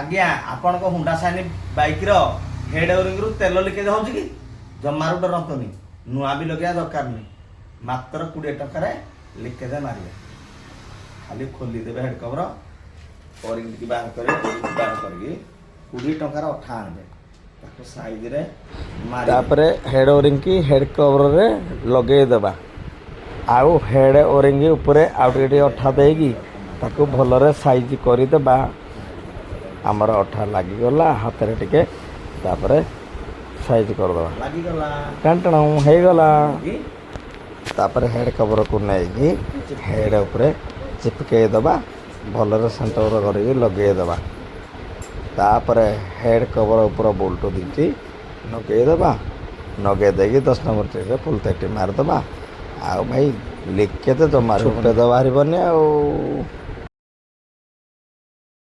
ଆଜ୍ଞା ଆପଣଙ୍କ Honda sign ବାଇକ୍ର ହେଡ୍ ଓରିଂରୁ ତେଲ ଲିକେଜ୍ ହେଉଛି କି? ଜମାରୁ ଡରନ୍ତୁନି, ନୂଆ ବି ଲଗେଇବା ଦରକାର ନାହିଁ। ମାତ୍ର 20 ଟଙ୍କାରେ ଲିକେଜ୍ ମାରିବେ। ଖାଲି ଖୋଲିଦେବେ ହେଡ୍ କଭର, ଓରିଂ ଟିକେ ବାହାର କରିବେ, ଓରିଂ ବାହାର କରିକି 20 ଟଙ୍କାର ଅଠା ଆଣିବେ, ତାକୁ ସାଇଜ୍ରେ ମାରିବେ। ତାପରେ ହେଡ୍ ଓରିଂ କି ହେଡ୍ କଭରରେ ଲଗେଇଦେବା। ଆଉ ହେଡ୍ ଓରିଂ ଉପରେ ଆଉ ଟିକେ ଟିକେ ଅଠା ଦେଇକି ତାକୁ ଭଲରେ ସାଇଜ୍ କରିଦେବା। ଆମର ଅଠା ଲାଗିଗଲା ହାତରେ ଟିକେ, ତାପରେ ସାଇଜ୍ କରିଦେବା, ଲାଗିଗଲା ଟଣ ହେଇଗଲା। ତାପରେ ହେଡ୍ କଭରକୁ ନେଇକି ହେଡ୍ ଉପରେ ଚିପକେଇ ଦେବା, ଭଲରେ ସେଣ୍ଟର କରିକି ଲଗେଇଦେବା। ତାପରେ ହେଡ୍ କଭର ଉପର ବୋଲ୍ଟ ଦୁଇଟି ଲଗେଇଦେବା, ଲଗେଇ ଦେଇକି 10 ନମ୍ବର ଟ୍ରିରେ ଫୁଲ୍ ତେଟି ମାରିଦେବା। ଆଉ ଭାଇ ଲିକେଜ୍ ଜମା ଛୁଟ ତ ବାହାରିବନି ଆଉ।